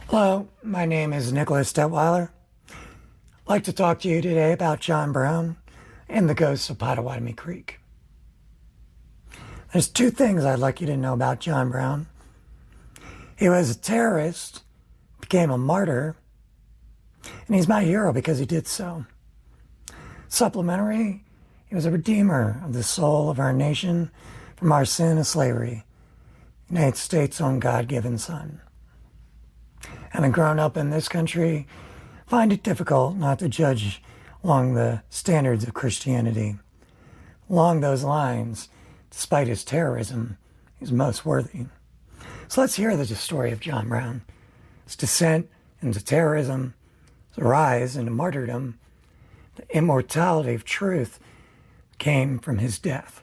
Hello, my name is Nicholas Detweiler. I'd like to talk to you today about John Brown and the ghosts of Pottawatomie Creek. There's two things I'd like you to know about John Brown. He was a terrorist, became a martyr, and he's my hero because he did so. Supplementary, he was a redeemer of the soul of our nation from our sin of slavery, United States' own God-given son. Having grown up in this country, I find it difficult not to judge along the standards of Christianity. Along those lines, despite his terrorism, he's most worthy. So let's hear the story of John Brown, his descent into terrorism, his rise into martyrdom. The immortality of truth came from his death.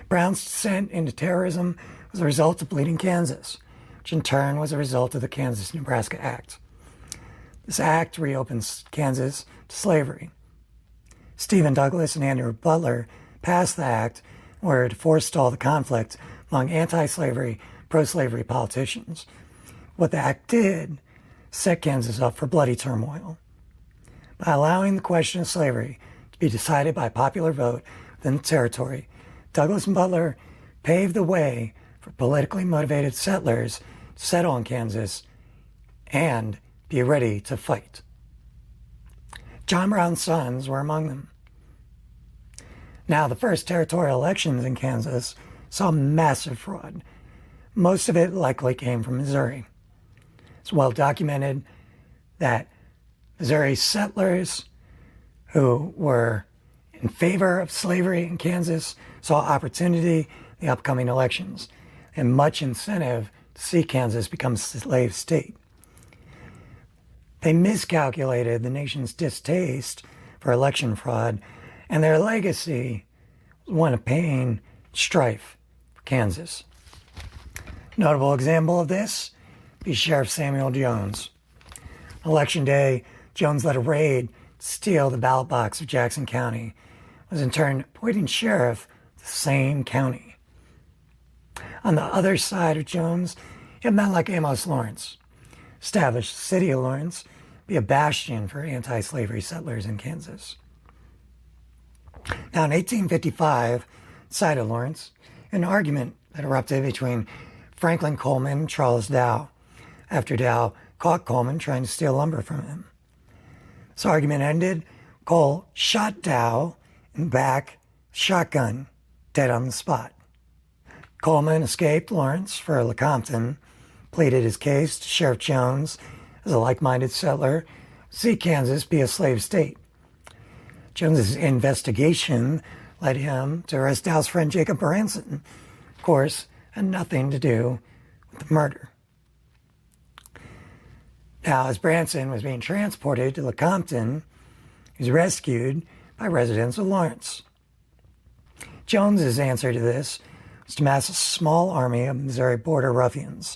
Brown's descent into terrorism was a result of bleeding Kansas, which in turn was a result of the Kansas-Nebraska Act. This act reopens Kansas to slavery. Stephen Douglas and Andrew Butler passed the act in order to forestall the conflict among anti-slavery, pro-slavery politicians. What the act did set Kansas up for bloody turmoil. By allowing the question of slavery to be decided by popular vote within the territory, Douglas and Butler paved the way for politically motivated settlers to settle in Kansas and be ready to fight. John Brown's sons were among them. Now, the first territorial elections in Kansas saw massive fraud. Most of it likely came from Missouri. It's well documented that Missouri settlers who were in favor of slavery in Kansas saw opportunity in the upcoming elections and much incentive to see Kansas become a slave state. They miscalculated the nation's distaste for election fraud, and their legacy was one of pain, strife for Kansas. Notable example of this is Sheriff Samuel Jones. On Election day, Jones led a raid to steal the ballot box of Jackson County, was in turn appointed sheriff of the same county. On the other side of Jones, it meant like Amos Lawrence, established the city of Lawrence to be a bastion for anti-slavery settlers in Kansas. Now, in 1855, outside of Lawrence, an argument that erupted between Franklin Coleman and Charles Dow, after Dow caught Coleman trying to steal lumber from him. This argument ended. Cole shot Dow in the back, shotgun, dead on the spot. Coleman escaped Lawrence for Lecompton, pleaded his case to Sheriff Jones as a like-minded settler, see Kansas be a slave state. Jones's investigation led him to arrest Dow's friend Jacob Branson. Of course, had nothing to do with the murder. Now, as Branson was being transported to Lecompton, he was rescued by residents of Lawrence. Jones's answer to this was to mass a small army of Missouri border ruffians,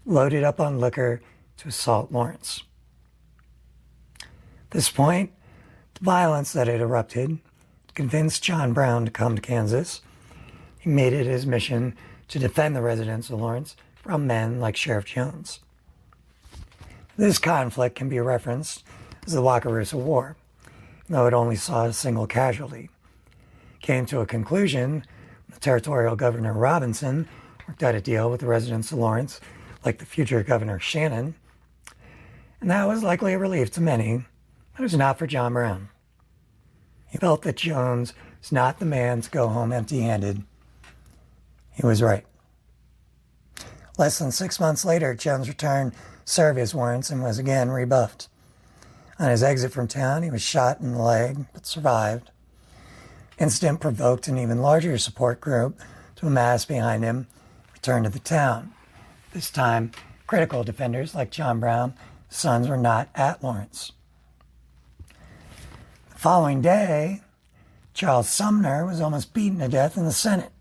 loaded up on liquor to assault Lawrence. At this point, the violence that had erupted convinced John Brown to come to Kansas. He made it his mission to defend the residents of Lawrence from men like Sheriff Jones. This conflict can be referenced as the Wakarusa War, though it only saw a single casualty. It came to a conclusion when the territorial governor Robinson worked out a deal with the residents of Lawrence, like the future Governor Shannon, and that was likely a relief to many, but it was not for John Brown. He felt that Jones was not the man to go home empty-handed. He was right. Less than 6 months later, Jones returned, served his warrants, and was again rebuffed. On his exit from town, he was shot in the leg, but survived. Incident provoked an even larger support group to amass behind him and return to the town. This time, critical defenders like John Brown, his sons, were not at Lawrence. The following day, Charles Sumner was almost beaten to death in the Senate.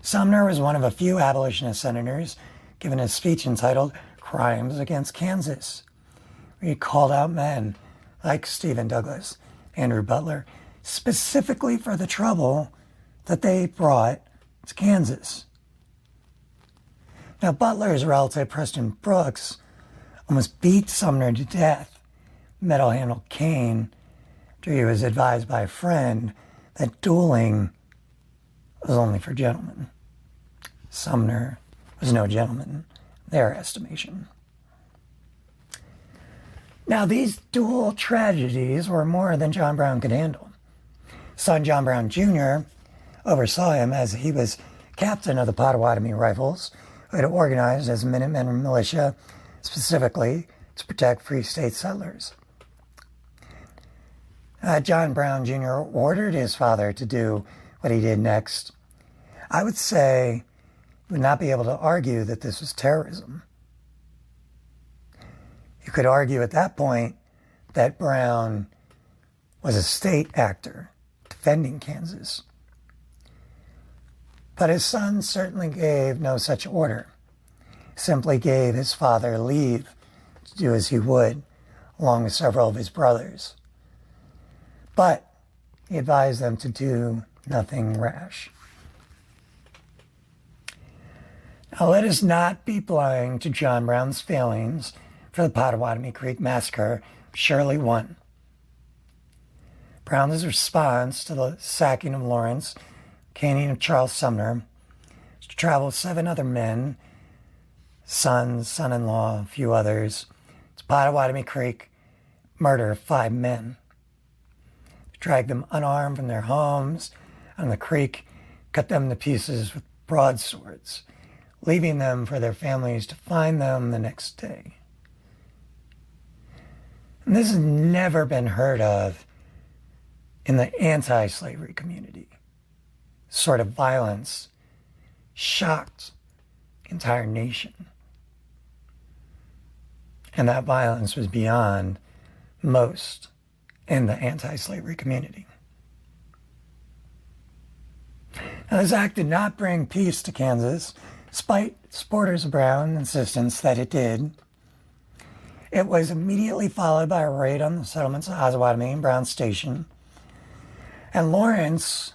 Sumner was one of a few abolitionist senators given a speech entitled Crimes Against Kansas, where he called out men like Stephen Douglas, Andrew Butler, specifically for the trouble that they brought to Kansas. Now, Butler's relative, Preston Brooks, almost beat Sumner to death, metal-handled cane, after he was advised by a friend that dueling was only for gentlemen. Sumner was no gentleman, in their estimation. Now, these dual tragedies were more than John Brown could handle. Son John Brown Jr. oversaw him as he was captain of the Pottawatomie Rifles, who had organized as Minutemen militia specifically to protect Free State settlers. John Brown Jr. ordered his father to do what he did next. I would say he would not be able to argue that this was terrorism. You could argue at that point that Brown was a state actor defending Kansas. But his son certainly gave no such order. He simply gave his father leave to do as he would, along with several of his brothers. But he advised them to do nothing rash. Now, let us not be blind to John Brown's failings for the Pottawatomie Creek Massacre of Shirley 1. Brown's response to the sacking of Lawrence, caning of Charles Sumner, was to travel with 7 other men, sons, son-in-law, a few others, to Pottawatomie Creek, murder 5 men. Drag them unarmed from their homes on the creek, cut them to pieces with broadswords, leaving them for their families to find them the next day. And this has never been heard of in the anti-slavery community. This sort of violence shocked the entire nation. And that violence was beyond most in the anti-slavery community. Now, this act did not bring peace to Kansas, despite supporters of Brown's insistence that it did. It was immediately followed by a raid on the settlements of Pottawatomie and Brown Station. And Lawrence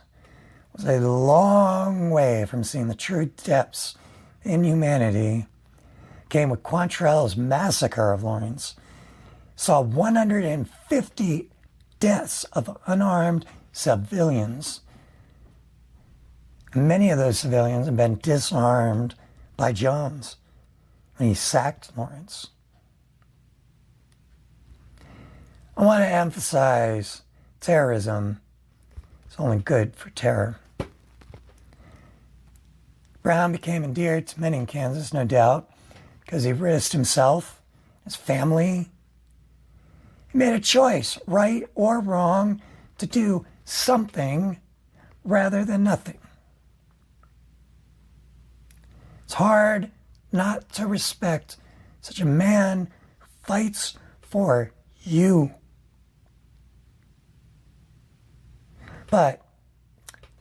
was a long way from seeing the true depths of inhumanity. Came with Quantrell's massacre of Lawrence. Saw 150 deaths of unarmed civilians. Many of those civilians had been disarmed by Jones when he sacked Lawrence. I want to emphasize terrorism is only good for terror. Brown became endeared to many in Kansas, no doubt, because he risked himself, his family. He made a choice, right or wrong, to do something rather than nothing. It's hard not to respect such a man who fights for you. But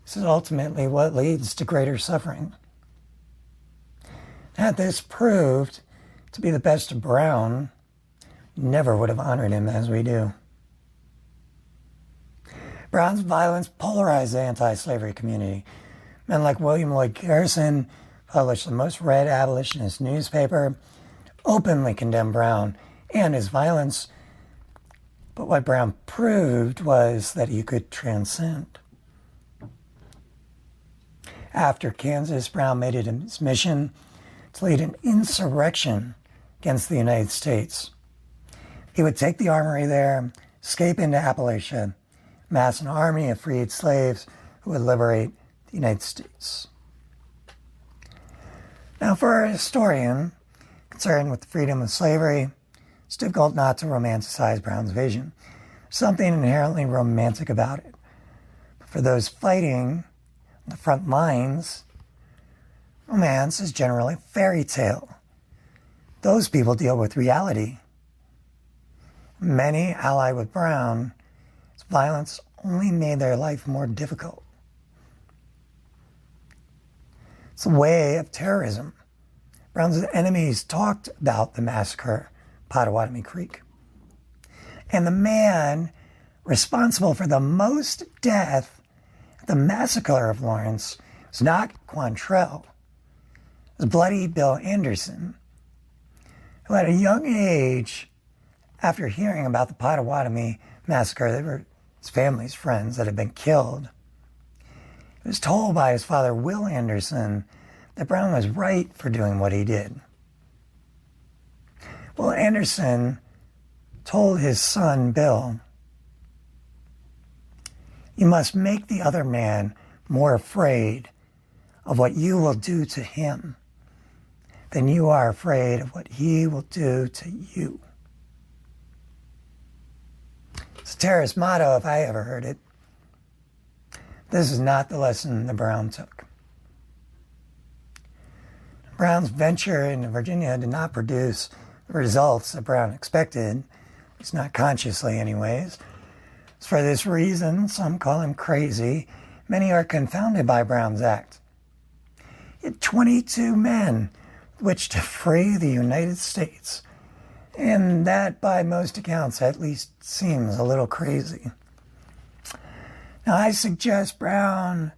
this is ultimately what leads to greater suffering. Had this proved to be the best of Brown, never would have honored him as we do. Brown's violence polarized the anti-slavery community. Men like William Lloyd Garrison published the most read abolitionist newspaper, openly condemned Brown and his violence. But what Brown proved was that he could transcend. After Kansas, Brown made it his mission to lead an insurrection against the United States. He would take the armory there, escape into Appalachia, amass an army of freed slaves who would liberate the United States. Now, for a historian concerned with the freedom of slavery, it's difficult not to romanticize Brown's vision. There's something inherently romantic about it. But for those fighting on the front lines, romance is generally a fairy tale. Those people deal with reality. Many allied with Brown, his violence only made their life more difficult. It's a way of terrorism. Brown's enemies talked about the massacre of Pottawatomie Creek. And the man responsible for the most death at the massacre of Lawrence was not Quantrell. was Bloody Bill Anderson, who at a young age, after hearing about the Pottawatomie massacre, they were his family's friends that had been killed. He was told by his father, Will Anderson, that Brown was right for doing what he did. Will Anderson told his son, Bill, "You must make the other man more afraid of what you will do to him than you are afraid of what he will do to you." It's a terrorist motto if I ever heard it. This is not the lesson that Brown took. Brown's venture into Virginia did not produce the results that Brown expected, at least not consciously anyways. For this reason, some call him crazy. Many are confounded by Brown's act. He had 22 men with which to free the United States, and that, by most accounts, at least seems a little crazy. Now, I suggest Brown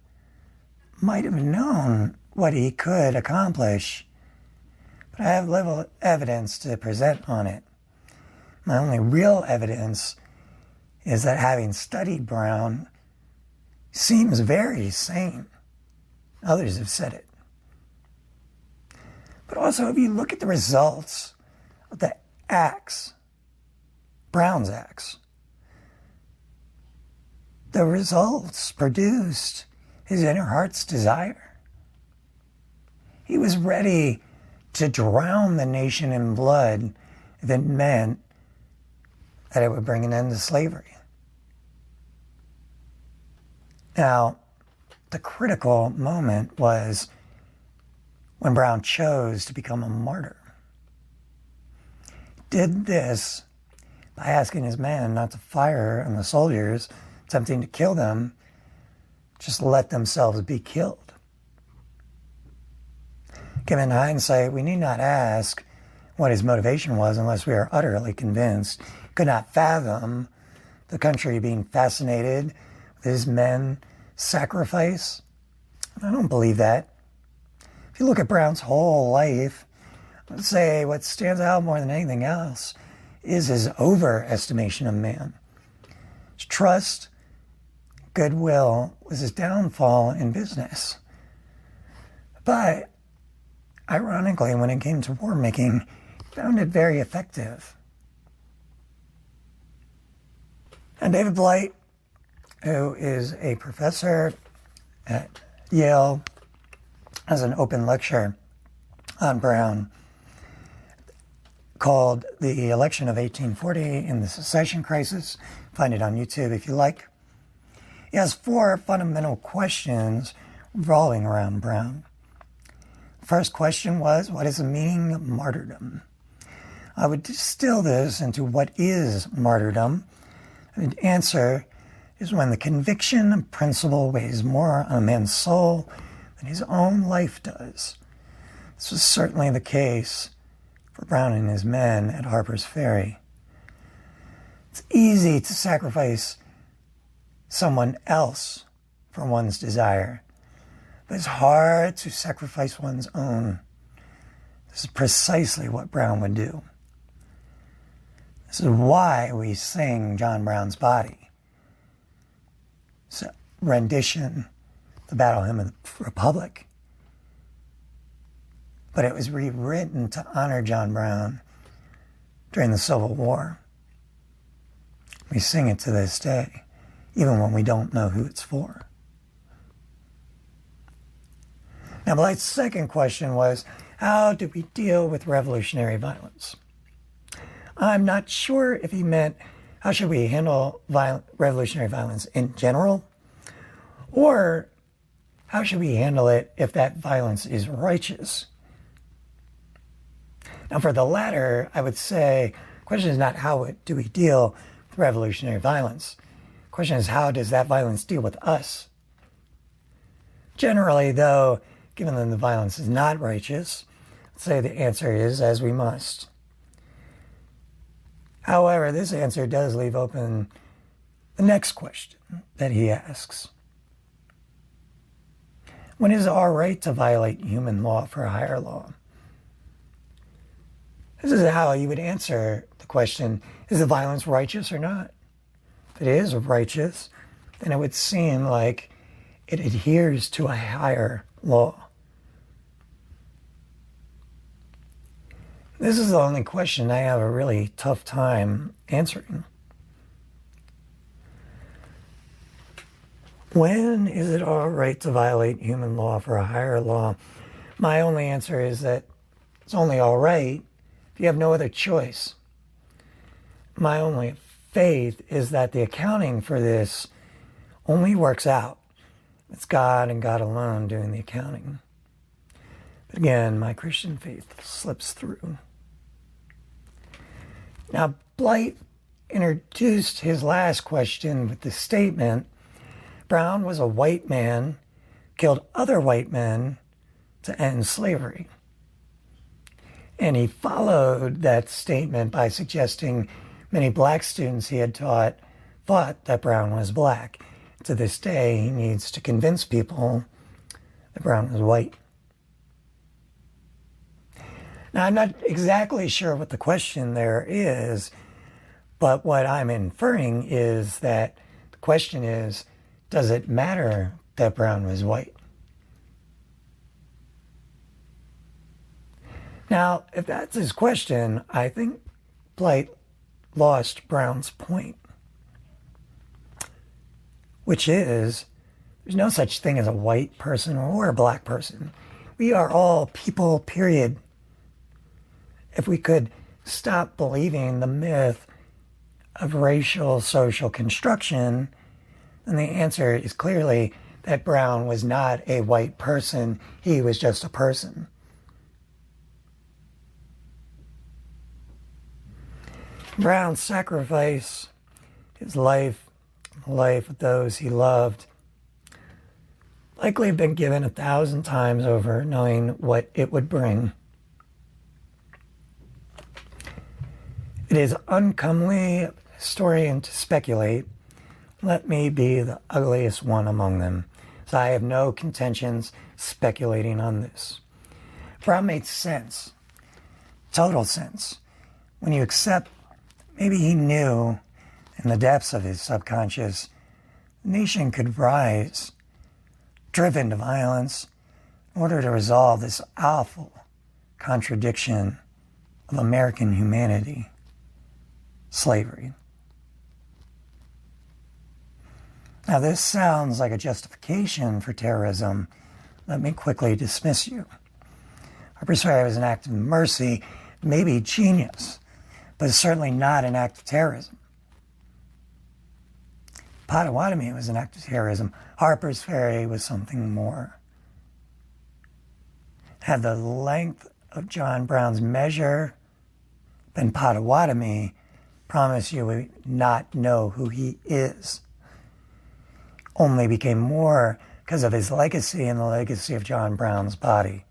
might have known what he could accomplish, but I have little evidence to present on it. My only real evidence is that, having studied Brown, seems very sane. Others have said it. But also, if you look at the results of the acts, Brown's acts, the results produced his inner heart's desire. He was ready to drown the nation in blood if it meant that it would bring an end to slavery. Now, the critical moment was when Brown chose to become a martyr. He did this by asking his men not to fire on the soldiers attempting to kill them, just let themselves be killed. Given hindsight, we need not ask what his motivation was unless we are utterly convinced. Could not fathom the country being fascinated with his men's sacrifice. I don't believe that. If you look at Brown's whole life, I would say what stands out more than anything else is his overestimation of man. His trust, goodwill was his downfall in business. But ironically, when it came to war making, he found it very effective. And David Blight, who is a professor at Yale, has an open lecture on Brown called The Election of 1840 and the Secession Crisis. Find it on YouTube if you like. He has 4 fundamental questions revolving around Brown. The first question was, what is the meaning of martyrdom? I would distill this into what is martyrdom. And the answer is when the conviction and principle weighs more on a man's soul than his own life does. This was certainly the case for Brown and his men at Harper's Ferry. It's easy to sacrifice someone else for one's desire, but it's hard to sacrifice one's own. This is precisely what Brown would do. This is why we sing John Brown's Body. It's a rendition, the Battle Hymn of the Republic. But it was rewritten to honor John Brown during the Civil War. We sing it to this day, even when we don't know who it's for. Now, Blight's second question was, how do we deal with revolutionary violence? I'm not sure if he meant, how should we handle revolutionary violence in general? Or how should we handle it if that violence is righteous? Now, for the latter, I would say, the question is not how do we deal with revolutionary violence. The question is, how does that violence deal with us? Generally, though, given that the violence is not righteous, I'd say the answer is, as we must. However, this answer does leave open the next question that he asks. When is it all right to violate human law for a higher law? This is how you would answer the question, is the violence righteous or not? If it is righteous, then it would seem like it adheres to a higher law. This is the only question I have a really tough time answering. When is it all right to violate human law for a higher law? My only answer is that it's only all right if you have no other choice. My only faith is that the accounting for this only works out. It's God and God alone doing the accounting. But again, my Christian faith slips through. Now, Blight introduced his last question with the statement, Brown was a white man, killed other white men to end slavery. And he followed that statement by suggesting many black students he had taught thought that Brown was black. To this day, he needs to convince people that Brown was white. Now, I'm not exactly sure what the question there is, but what I'm inferring is that the question is, does it matter that Brown was white? Now, if that's his question, I think Blight lost Brown's point, which is there's no such thing as a white person or a black person. We are all people, period. If we could stop believing the myth of racial social construction, then the answer is clearly that Brown was not a white person. He was just a person. Brown's sacrifice, his life, the life of those he loved, likely have been given 1,000 times over, knowing what it would bring. It is uncomely, historian, to speculate. Let me be the ugliest one among them, so I have no contentions speculating on this. Brown made sense, total sense, when you accept maybe he knew in the depths of his subconscious the nation could rise, driven to violence, in order to resolve this awful contradiction of American humanity. Slavery. Now, this sounds like a justification for terrorism. Let me quickly dismiss you. I persuade it was an act of mercy, maybe genius, but it's certainly not an act of terrorism. Pottawatomie was an act of terrorism. Harper's Ferry was something more. Had the length of John Brown's measure been Pottawatomie, promise you would not know who he is. Only became more because of his legacy and the legacy of John Brown's body.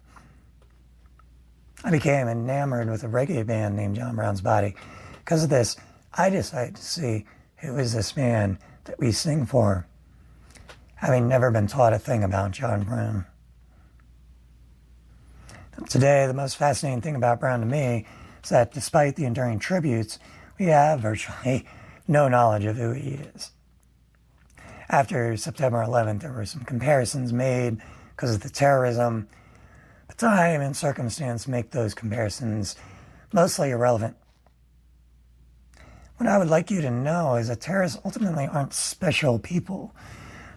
I became enamored with a reggae band named John Brown's Body. Because of this, I decided to see who is this man that we sing for, having never been taught a thing about John Brown. Today, the most fascinating thing about Brown to me is that despite the enduring tributes, we have virtually no knowledge of who he is. After September 11th, there were some comparisons made because of the terrorism. But time and circumstance make those comparisons mostly irrelevant. What I would like you to know is that terrorists ultimately aren't special people.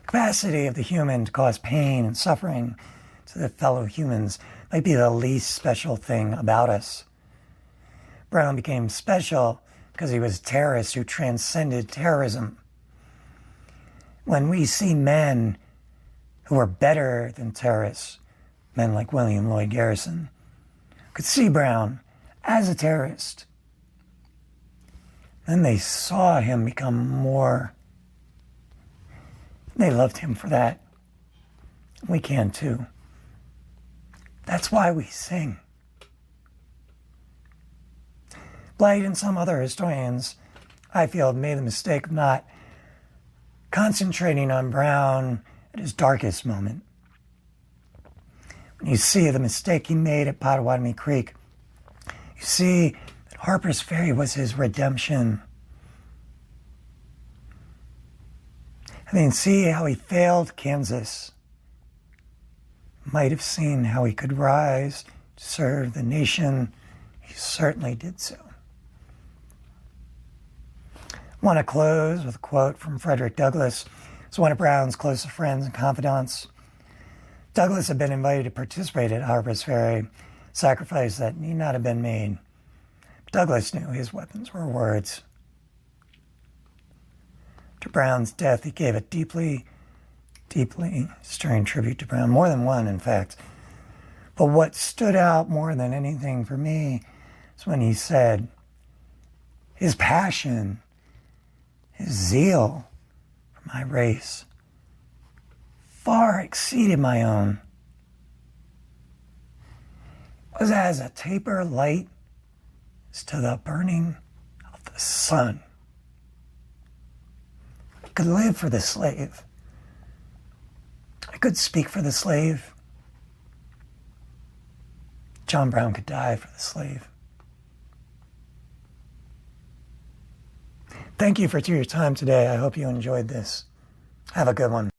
The capacity of the human to cause pain and suffering to their fellow humans might be the least special thing about us. Brown became special because he was a terrorist who transcended terrorism. When we see men who are better than terrorists, men like William Lloyd Garrison, could see Brown as a terrorist, then they saw him become more. They loved him for that. We can too. That's why we sing. Blight and some other historians, I feel, have made the mistake of not concentrating on Brown at his darkest moment. You see the mistake he made at Pottawatomie Creek. You see that Harper's Ferry was his redemption. I mean, see how he failed Kansas. Might have seen how he could rise to serve the nation. He certainly did so. I want to close with a quote from Frederick Douglass. He's one of Brown's closest friends and confidants. Douglass had been invited to participate at Harper's Ferry, sacrifice that need not have been made. But Douglass knew his weapons were words. After Brown's death, he gave a deeply stirring tribute to Brown, more than one, in fact. But what stood out more than anything for me is when he said his passion, his zeal for my race far exceeded my own. It was as a taper light as to the burning of the sun. I could live for the slave. I could speak for the slave. John Brown could die for the slave. Thank you for your time today. I hope you enjoyed this. Have a good one.